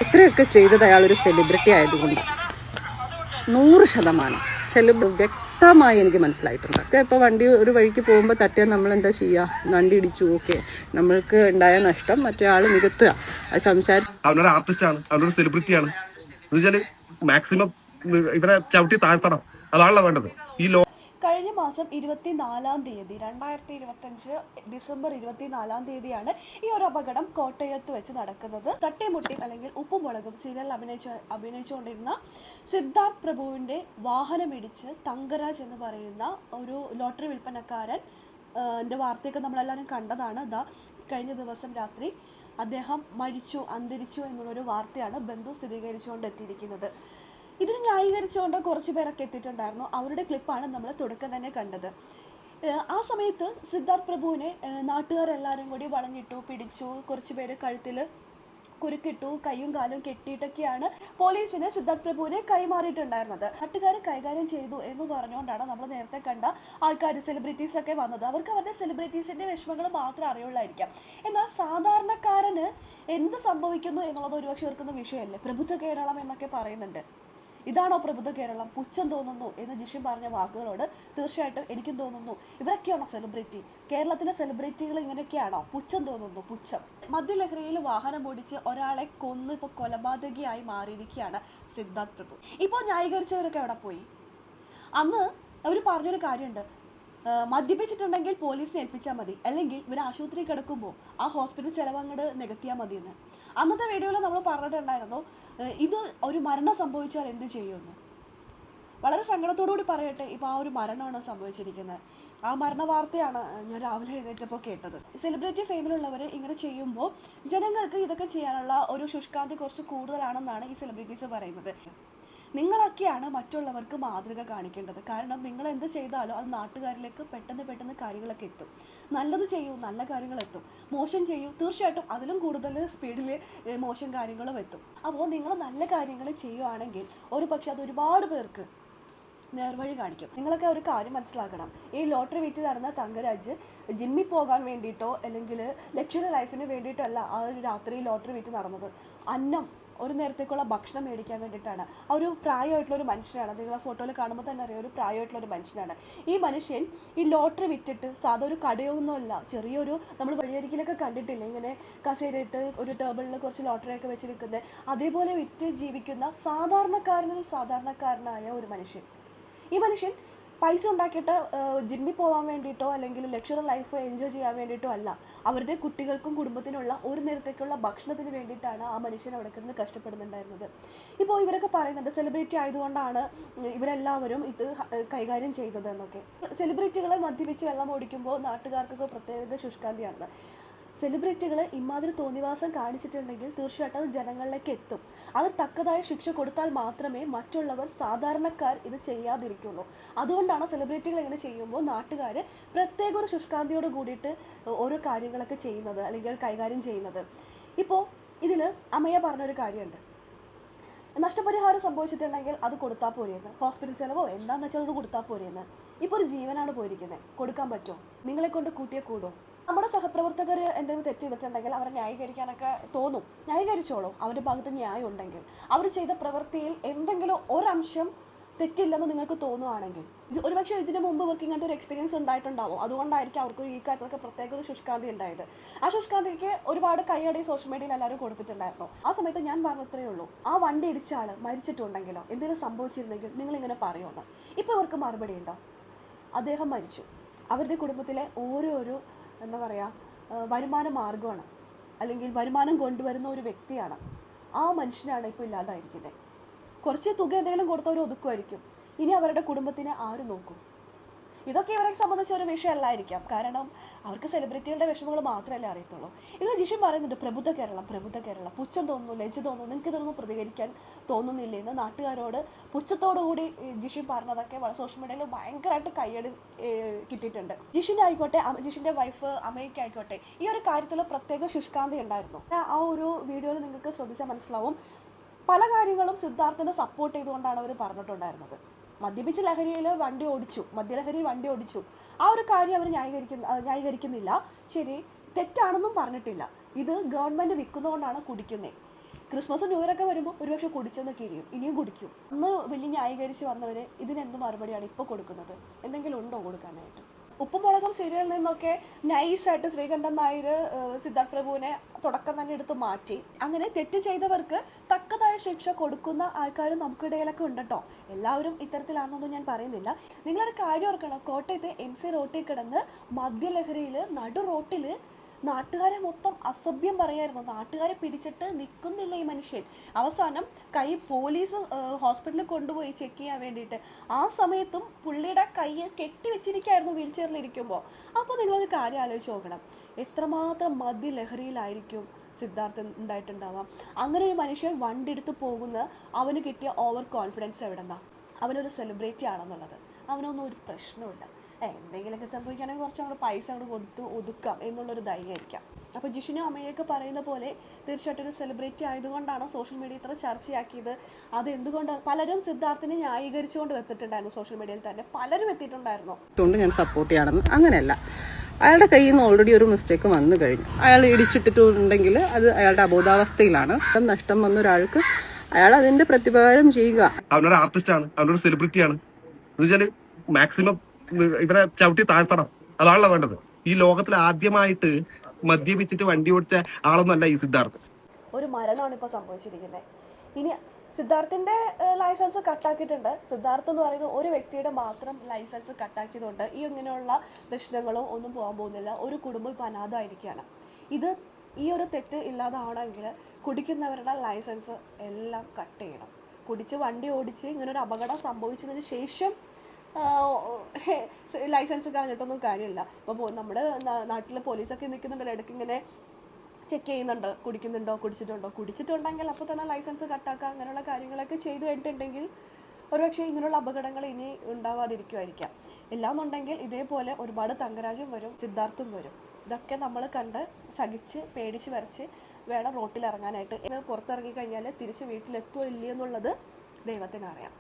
ഇത്രയൊക്കെ ചെയ്തത് അയാളൊരു സെലിബ്രിറ്റി ആയതുകൊണ്ട് 100% വ്യക്തമായി എനിക്ക് മനസ്സിലായിട്ടുണ്ട്. ഇപ്പോൾ വണ്ടി ഒരു വഴിക്ക് പോകുമ്പോൾ തട്ടിയാൽ നമ്മൾ എന്താ ചെയ്യുക? വണ്ടി ഇടിച്ചു, ഓക്കെ, നമ്മൾക്ക് ഉണ്ടായ നഷ്ടം മറ്റേ ആൾ നികത്തുക. അവനൊരു ആർട്ടിസ്റ്റാണ്, അവനൊരു സെലിബ്രിറ്റിയാണ്. മാക്സിമം ഇവരെ ചവിട്ടി താഴ്ത്തണം, അതാണല്ലോ വേണ്ടത്. കഴിഞ്ഞ മാസം 24-ാം തീയതി 2025 ഡിസംബർ 24-ാം തീയതിയാണ് ഈ ഒരു അപകടം കോട്ടയത്ത് വെച്ച് നടക്കുന്നത്. തട്ടിമുട്ടി അല്ലെങ്കിൽ ഉപ്പുമുളകും സീരിയൽ അഭിനയിച്ചുകൊണ്ടിരുന്ന സിദ്ധാർത്ഥ് പ്രഭുവിൻ്റെ വാഹനമിടിച്ച് തങ്കരാജ് എന്ന് പറയുന്ന ഒരു ലോട്ടറി വിൽപ്പനക്കാരൻ വാർത്തയൊക്കെ നമ്മളെല്ലാവരും കണ്ടതാണ്. കഴിഞ്ഞ ദിവസം രാത്രി അദ്ദേഹം അന്തരിച്ചു എന്നുള്ളൊരു വാർത്തയാണ് ബന്ധു സ്ഥിരീകരിച്ചുകൊണ്ട് എത്തിയിരിക്കുന്നത്. ഇതിന് ന്യായീകരിച്ചുകൊണ്ട് കുറച്ച് പേരൊക്കെ എത്തിയിട്ടുണ്ടായിരുന്നു. അവരുടെ ക്ലിപ്പാണ് നമ്മൾ തുടക്കം തന്നെ കണ്ടത്. ആ സമയത്ത് സിദ്ധാർത്ഥ് പ്രഭുവിനെ നാട്ടുകാരെല്ലാവരും കൂടി വളഞ്ഞിട്ടു, പിടിച്ചു, കുറച്ച് പേര് കഴുത്തിൽ കുരുക്കിട്ടു, കൈയും കാലും കെട്ടിയിട്ടൊക്കെയാണ് പോലീസിന് സിദ്ധാർത്ഥ് പ്രഭുവിനെ കൈമാറിയിട്ടുണ്ടായിരുന്നത്. നാട്ടുകാർ കൈകാര്യം ചെയ്തു എന്ന് പറഞ്ഞുകൊണ്ടാണ് നമ്മൾ നേരത്തെ കണ്ട ആൾക്കാർ, സെലിബ്രിറ്റീസ് ഒക്കെ വന്നത്. അവർക്ക് അവരുടെ സെലിബ്രിറ്റീസിൻ്റെ വിഷമങ്ങൾ മാത്രമേ അറിയുള്ളായിരിക്കാം. എന്നാൽ സാധാരണക്കാരന് എന്ത് സംഭവിക്കുന്നു എന്നുള്ളത് ഒരുപക്ഷെ ഓർക്കുന്ന വിഷയമല്ലേ. പ്രബുദ്ധ കേരളം എന്നൊക്കെ പറയുന്നുണ്ട്. ഇതാണോ പ്രബുദ്ധ കേരളം? പുച്ഛം തോന്നുന്നു എന്ന് ജിഷിൻ പറഞ്ഞ വാക്കുകളോട് തീർച്ചയായിട്ടും എനിക്കും തോന്നുന്നു. ഇവരൊക്കെയാണോ സെലിബ്രിറ്റി? കേരളത്തിലെ സെലിബ്രിറ്റികൾ ഇങ്ങനെയൊക്കെയാണോ? പുച്ഛം തോന്നുന്നു, പുച്ഛം. മദ്യലഹരിയിൽ വാഹനം ഓടിച്ച് ഒരാളെ കൊന്ന് ഇപ്പോൾ കൊലപാതകിയായി മാറിയിരിക്കുകയാണ് സിദ്ധാർത്ഥ് പ്രഭു. ഇപ്പോൾ ന്യായീകരിച്ചവരൊക്കെ എവിടെ പോയി? അന്ന് അവർ പറഞ്ഞൊരു കാര്യമുണ്ട്, മദ്യപിച്ചിട്ടുണ്ടെങ്കിൽ പോലീസിനെ ഏൽപ്പിച്ചാൽ മതി, അല്ലെങ്കിൽ ഇവർ ആശുപത്രി കിടക്കുമ്പോൾ ആ ഹോസ്പിറ്റൽ ചിലവങ്ങോട്ട് നികത്തിയാൽ മതിയെന്ന്. അന്നത്തെ വീഡിയോയിൽ നമ്മൾ പറഞ്ഞിട്ടുണ്ടായിരുന്നു, ഇത് ഒരു മരണം സംഭവിച്ചാൽ എന്ത് ചെയ്യുമെന്ന്. വളരെ സങ്കടത്തോടുകൂടി പറയട്ടെ, ഇപ്പോൾ ആ ഒരു മരണമാണ് സംഭവിച്ചിരിക്കുന്നത്. ആ മരണ വാർത്തയാണ് ഞാൻ രാവിലെ എഴുന്നേറ്റപ്പോൾ കേട്ടത്. സെലിബ്രിറ്റി ഫെയിമിലുള്ളവർ ഇങ്ങനെ ചെയ്യുമ്പോൾ ജനങ്ങൾക്ക് ഇതൊക്കെ ചെയ്യാനുള്ള ഒരു ശുഷ്കാന്തി കുറച്ച് കൂടുതലാണെന്നാണ് ഈ സെലിബ്രിറ്റീസ് പറയുന്നത്. നിങ്ങളൊക്കെയാണ് മറ്റുള്ളവർക്ക് മാതൃക കാണിക്കേണ്ടത്. കാരണം നിങ്ങൾ എന്ത് ചെയ്താലും അത് നാട്ടുകാരിലേക്ക് പെട്ടെന്ന് കാര്യങ്ങളൊക്കെ എത്തും. നല്ലത് ചെയ്യൂ, നല്ല കാര്യങ്ങൾ എത്തും. മോശം ചെയ്യൂ, തീർച്ചയായിട്ടും അതിലും കൂടുതൽ സ്പീഡിൽ മോശം കാര്യങ്ങളും എത്തും. അപ്പോൾ നിങ്ങൾ നല്ല കാര്യങ്ങൾ ചെയ്യുകയാണെങ്കിൽ ഒരു പക്ഷെ അത് ഒരുപാട് പേർക്ക് നേർവഴി കാണിക്കും. നിങ്ങളൊക്കെ ഒരു കാര്യം മനസ്സിലാക്കണം, ഈ ലോട്ടറി വിറ്റ് നടന്ന തങ്കരാജ് ജിമ്മിൽ പോകാൻ വേണ്ടിയിട്ടോ അല്ലെങ്കിൽ ലക്ഷറി ലൈഫിന് വേണ്ടിയിട്ടോ അല്ല ആ ഒരു രാത്രി ലോട്ടറി വിറ്റ് നടന്നത്. ഒരു നേരത്തേക്കുള്ള ഭക്ഷണം മേടിക്കാൻ വേണ്ടിയിട്ടാണ്. ആ ഒരു പ്രായമായിട്ടുള്ളൊരു മനുഷ്യനാണ്. നിങ്ങൾ ഫോട്ടോയിൽ കാണുമ്പോൾ തന്നെ അറിയാം, ഒരു പ്രായമായിട്ടുള്ളൊരു മനുഷ്യനാണ്. ഈ മനുഷ്യൻ ഈ ലോട്ടറി വിറ്റിട്ട് സാധാ ഒരു കടയൊന്നുമല്ല, ചെറിയൊരു നമ്മൾ വഴിയരികിലൊക്കെ കണ്ടിട്ടില്ലേ ഇങ്ങനെ കസേരയിട്ട് ഒരു ടേബിളിൽ കുറച്ച് ലോട്ടറിയൊക്കെ വെച്ച് വിൽക്കുന്നത്, അതേപോലെ വിറ്റ് ജീവിക്കുന്ന സാധാരണക്കാരനായ ഒരു മനുഷ്യൻ. ഈ മനുഷ്യൻ പൈസ ഉണ്ടാക്കിയിട്ട് ജിമ്മിൽ പോകാൻ വേണ്ടിയിട്ടോ അല്ലെങ്കിൽ ലക്ഷറി ലൈഫ് എൻജോയ് ചെയ്യാൻ വേണ്ടിയിട്ടോ അല്ല, അവരുടെ കുട്ടികൾക്കും കുടുംബത്തിനുള്ള ഒരു നേരത്തേക്കുള്ള ഭക്ഷണത്തിന് വേണ്ടിയിട്ടാണ് ആ മനുഷ്യൻ അവിടെ കിടന്ന് കഷ്ടപ്പെടുന്നുണ്ടായിരുന്നത്. ഇപ്പോൾ ഇവരൊക്കെ പറയുന്നുണ്ട് സെലിബ്രിറ്റി ആയതുകൊണ്ടാണ് ഇവരെല്ലാവരും ഇത് കൈകാര്യം ചെയ്തത് എന്നൊക്കെ. സെലിബ്രിറ്റികളെ മദ്യപിച്ച് വെള്ളം ഓടിക്കുമ്പോൾ നാട്ടുകാർക്കൊക്കെ പ്രത്യേക ശുഷ്കാന്തിയാണ്. സെലിബ്രിറ്റികൾ ഇമാതിരി തോന്നിവാസം കാണിച്ചിട്ടുണ്ടെങ്കിൽ തീർച്ചയായിട്ടും അത് ജനങ്ങളിലേക്ക് എത്തും. അത് തക്കതായ ശിക്ഷ കൊടുത്താൽ മാത്രമേ മറ്റുള്ളവർ സാധാരണക്കാർ ഇത് ചെയ്യാതിരിക്കുള്ളൂ. അതുകൊണ്ടാണ് സെലിബ്രിറ്റികൾ ഇങ്ങനെ ചെയ്യുമ്പോൾ നാട്ടുകാർ പ്രത്യേക ഒരു ശുഷ്കാന്തിയോട് കൂടിയിട്ട് ഓരോ കാര്യങ്ങളൊക്കെ ചെയ്യുന്നത് അല്ലെങ്കിൽ കൈകാര്യം ചെയ്യുന്നത്. ഇപ്പോൾ ഇതിൽ അമ്മയെ പറഞ്ഞൊരു കാര്യമുണ്ട്, നഷ്ടപരിഹാരം സംഭവിച്ചിട്ടുണ്ടെങ്കിൽ അത് കൊടുത്താൽ പോരെയെന്ന്. ഹോസ്പിറ്റൽ ചിലവോ എന്താണെന്ന് വെച്ചാൽ അത് കൊടുത്താൽ പോരെയെന്ന്. ഇപ്പോൾ ഒരു ജീവനാണ് പോയിരിക്കുന്നത്, കൊടുക്കാൻ പറ്റുമോ? നിങ്ങളെ കൊണ്ട് കൂട്ടിയേ കൂടുമോ? നമ്മുടെ സഹപ്രവർത്തകർ എന്തെങ്കിലും തെറ്റ് ചെയ്തിട്ടുണ്ടെങ്കിൽ അവരെ ന്യായീകരിക്കാനൊക്കെ തോന്നും. ന്യായീകരിച്ചോളൂ, അവരുടെ ഭാഗത്ത് ന്യായം ഉണ്ടെങ്കിൽ. അവർ ചെയ്ത പ്രവൃത്തിയിൽ എന്തെങ്കിലും ഒരംശം തെറ്റില്ലെന്ന് നിങ്ങൾക്ക് തോന്നുകയാണെങ്കിൽ, ഒരുപക്ഷെ ഇതിനു മുമ്പ് ഇവർക്ക് ഇങ്ങനത്തെ ഒരു എക്സ്പീരിയൻസ് ഉണ്ടായിട്ടുണ്ടാവും. അതുകൊണ്ടായിരിക്കും അവർക്ക് ഈ കാര്യത്തിലൊക്കെ പ്രത്യേക ഒരു ശുഷ്കാന്തി ഉണ്ടായത്. ആ ശുഷ്കാന്തിക്ക് ഒരുപാട് കൈയടി സോഷ്യൽ മീഡിയയിൽ എല്ലാവരും കൊടുത്തിട്ടുണ്ടായിരുന്നു. ആ സമയത്ത് ഞാൻ പറഞ്ഞത്രേ ഉള്ളൂ, ആ വണ്ടി ഇടിച്ച ആൾ മരിച്ചിട്ടുണ്ടെങ്കിലോ എന്തെങ്കിലും സംഭവിച്ചിരുന്നെങ്കിൽ നിങ്ങളിങ്ങനെ പറയുമെന്ന്. ഇപ്പോൾ ഇവർക്ക് മറുപടി ഉണ്ടോ? അദ്ദേഹം മരിച്ചു, അവരുടെ കുടുംബത്തിലെ ഓരോരോ എന്താ പറയുക വരുമാന മാർഗമാണ് അല്ലെങ്കിൽ വരുമാനം കൊണ്ടുവരുന്ന ഒരു വ്യക്തിയാണ്. ആ മനുഷ്യനാണ് ഇപ്പോൾ ഇല്ലാണ്ടായിരിക്കുന്നത്. കുറച്ച് തുക എന്തെങ്കിലും കൊടുത്തവർ ഒതുക്കുമായിരിക്കും. ഇനി അവരുടെ കുടുംബത്തിനെ ആര് നോക്കും? ഇതൊക്കെ ഇവരെ സംബന്ധിച്ച ഒരു വിഷയമല്ലായിരിക്കാം. കാരണം അവർക്ക് സെലിബ്രിറ്റികളുടെ വിഷമങ്ങൾ മാത്രമല്ലേ അറിയത്തുള്ളൂ. ഇത് ജിഷിൻ പറയുന്നുണ്ട്, പ്രബുദ്ധ കേരളം, പുച്ഛം തോന്നുന്നു, ലജ്ജ തോന്നുന്നു, നിങ്ങൾക്ക് ഇതൊന്നും പ്രതികരിക്കാൻ തോന്നുന്നില്ലേ എന്ന് നാട്ടുകാരോട് പുച്ഛത്തോടുകൂടി ജിഷിൻ പറഞ്ഞതൊക്കെ സോഷ്യൽ മീഡിയയിൽ ഭയങ്കരമായിട്ട് കയ്യടി കിട്ടിയിട്ടുണ്ട്. ജിഷിൻ്റെ ആയിക്കോട്ടെ, ജിഷിൻ്റെ വൈഫ് അമ്മയ്ക്കായിക്കോട്ടെ ഈ ഒരു കാര്യത്തിൽ പ്രത്യേക ശുഷ്കാന്തി ഉണ്ടായിരുന്നു. ആ ഒരു വീഡിയോയിൽ നിങ്ങൾക്ക് ശ്രദ്ധിച്ചാൽ മനസ്സിലാവും, പല കാര്യങ്ങളും സിദ്ധാർത്ഥിനെ സപ്പോർട്ട് ചെയ്തുകൊണ്ടാണ് അവർ പറഞ്ഞിട്ടുണ്ടായിരുന്നത്. മദ്യപിച്ച ലഹരിയിൽ മദ്യലഹരി വണ്ടി ഓടിച്ചു, ആ ഒരു കാര്യം അവർ ന്യായീകരിക്കുന്നില്ല. ശരി, തെറ്റാണെന്നും പറഞ്ഞിട്ടില്ല. ഇത് ഗവൺമെൻറ് വിൽക്കുന്നതുകൊണ്ടാണ് കുടിക്കുന്നത്. ക്രിസ്മസ് ന്യൂ ഇയറൊക്കെ വരുമ്പോൾ ഒരുപക്ഷെ കുടിച്ചെന്നൊക്കെ ഇനിയും കുടിക്കും. അന്ന് വലിയ ന്യായീകരിച്ച് വന്നവർ ഇതിനെന്ത് മറുപടിയാണ് ഇപ്പോൾ കൊടുക്കുന്നത്? എന്തെങ്കിലും ഉണ്ടോ കൊടുക്കാനായിട്ട്? ഉപ്പും മുളകും സീരിയലിൽ നിന്നൊക്കെ നൈസായിട്ട് ശ്രീകണ്ഠൻ നായർ സിദ്ധാർത്ഥ് പ്രഭുവിനെ തുടക്കം തന്നെ എടുത്ത് മാറ്റി. അങ്ങനെ തെറ്റ് ചെയ്തവർക്ക് തക്കതായ ശിക്ഷ കൊടുക്കുന്ന ആൾക്കാരും നമുക്കിടയിലൊക്കെ ഉണ്ട് കേട്ടോ. എല്ലാവരും ഇത്തരത്തിലാണെന്നൊന്നും ഞാൻ പറയുന്നില്ല. നിങ്ങളൊരു കാര്യം ഓർക്കണം, കോട്ടയത്തെ MC റോട്ടിൽ കിടന്ന് മദ്യലഹരിയിൽ നടു റോട്ടിൽ നാട്ടുകാരെ മൊത്തം അസഭ്യം പറയായിരുന്നു. നാട്ടുകാരെ പിടിച്ചിട്ട് നിൽക്കുന്നില്ല ഈ മനുഷ്യൻ. അവസാനം പോലീസ് ഹോസ്പിറ്റലിൽ കൊണ്ടുപോയി ചെക്ക് ചെയ്യാൻ വേണ്ടിയിട്ട്. ആ സമയത്തും പുള്ളിയുടെ കൈ കെട്ടിവെച്ചിരിക്കുകയായിരുന്നു വീൽ ചെയറിലിരിക്കുമ്പോൾ. അപ്പോൾ നിങ്ങളൊരു കാര്യം ആലോചിച്ച് നോക്കണം, എത്രമാത്രം മദ്യലഹരിയിലായിരിക്കും സിദ്ധാർത്ഥൻ ഉണ്ടായിട്ടുണ്ടാവാം. അങ്ങനെ ഒരു മനുഷ്യൻ വണ്ടി എടുത്ത് പോകുന്ന അവന് കിട്ടിയ ഓവർ കോൺഫിഡൻസ് എവിടെന്നാ? അവനൊരു സെലിബ്രിറ്റി ആണെന്നുള്ളത്. അവനൊന്നും ഒരു പ്രശ്നമില്ല. എന്തെങ്കിലുമൊക്കെ സംഭവിക്കുകയാണെങ്കിൽ കുറച്ച് അങ്ങോട്ട് പൈസ അങ്ങോട്ട് കൊടുത്ത് ഒതുക്കാം എന്നുള്ളൊരു ധൈര്യമായിരിക്കാം. അപ്പോൾ ജിഷിനും അമ്മയൊക്കെ പറയുന്ന പോലെ തീർച്ചയായിട്ടും ഒരു സെലിബ്രിറ്റി ആയതുകൊണ്ടാണ് സോഷ്യൽ മീഡിയ ഇത്ര ചർച്ചയാക്കിയത്. അതെന്തുകൊണ്ട് പലരും സിദ്ധാർത്ഥിനെ ന്യായീകരിച്ചുകൊണ്ട് എത്തിയിട്ടുണ്ടായിരുന്നു. സോഷ്യൽ മീഡിയയിൽ തന്നെ പലരും എത്തിയിട്ടുണ്ടായിരുന്നു. അതുകൊണ്ട് ഞാൻ സപ്പോർട്ട് ചെയ്യണമെന്ന്. അങ്ങനെയല്ല, അയാളുടെ കയ്യിൽ നിന്ന് ഓൾറെഡി ഒരു മിസ്റ്റേക്ക് വന്നു കഴിഞ്ഞു. അയാൾ ഇടിച്ചിട്ടിട്ടുണ്ടെങ്കിൽ അത് അയാളുടെ അബോധാവസ്ഥയിലാണ്. നഷ്ടം വന്ന ഒരാൾക്ക് അയാൾ അതിന്റെ പ്രത്യുപകാരം ചെയ്യുക. അവനൊരു ആർട്ടിസ്റ്റാണ്, അവനൊരു സെലിബ്രിറ്റിയാണ്. എന്ന് വെച്ചാൽ മാക്സിമം ഇവരെ ചവിട്ടി താഴ്ത്തണം. അതാണല്ലോ വേണ്ടത്. ഈ ലോകത്തിൽ ആദ്യമായിട്ട് മദ്യപിച്ചിട്ട് വണ്ടി ഓടിച്ച ആളൊന്നുമല്ല ഈ സിദ്ധാർത്ഥ്. ഒരു മരണമാണ് ഇപ്പോൾ സംഭവിച്ചിരിക്കുന്നത്. ഇനി സിദ്ധാർത്ഥിൻ്റെ ലൈസൻസ് കട്ടാക്കിയിട്ടുണ്ട്. സിദ്ധാർത്ഥ് എന്ന് പറയുന്ന ഒരു വ്യക്തിയുടെ മാത്രം ലൈസൻസ് കട്ടാക്കിയതുകൊണ്ട് ഇങ്ങനെയുള്ള പ്രശ്നങ്ങളോ ഒന്നും പോകാൻ പോകുന്നില്ല. ഒരു കുടുംബം ഇപ്പോൾ അനാഥമായിരിക്കുകയാണ്. ഈ ഒരു തെറ്റ് ഇല്ലാതാവണമെങ്കിൽ കുടിക്കുന്നവരുടെ ലൈസൻസ് എല്ലാം കട്ട് ചെയ്യണം. കുടിച്ച് വണ്ടി ഓടിച്ച് ഇങ്ങനൊരു അപകടം സംഭവിച്ചതിന് ശേഷം ലൈസൻസ് കളഞ്ഞിട്ടൊന്നും കാര്യമില്ല. ഇപ്പോൾ നമ്മുടെ നാട്ടിൽ പോലീസൊക്കെ നിൽക്കുന്നുണ്ടല്ലോ, ഇടയ്ക്ക് ഇങ്ങനെ ചെക്ക് ചെയ്യുന്നുണ്ട്, കുടിച്ചിട്ടുണ്ടെങ്കിൽ അപ്പോൾ തന്നെ ലൈസൻസ് കട്ടാക്കുക. അങ്ങനെയുള്ള കാര്യങ്ങളൊക്കെ ചെയ്ത് കഴിഞ്ഞിട്ടുണ്ടെങ്കിൽ ഒരുപക്ഷെ ഇങ്ങനെയുള്ള അപകടങ്ങൾ ഇനി ഉണ്ടാവാതിരിക്കുമായിരിക്കാം. എല്ലാന്നുണ്ടെങ്കിൽ ഇതേപോലെ ഒരുപാട് തങ്കരാജും വരും, സിദ്ധാർത്ഥും വരും. ഇതൊക്കെ നമ്മൾ കണ്ട് സഹിച്ച് പേടിച്ച് വരച്ച് വേണം റോട്ടിൽ ഇറങ്ങാനായിട്ട്. പുറത്തിറങ്ങി കഴിഞ്ഞാൽ തിരിച്ച് വീട്ടിലെത്തുമോ ഇല്ലയെന്നുള്ളത് ദൈവത്തിനറിയാം.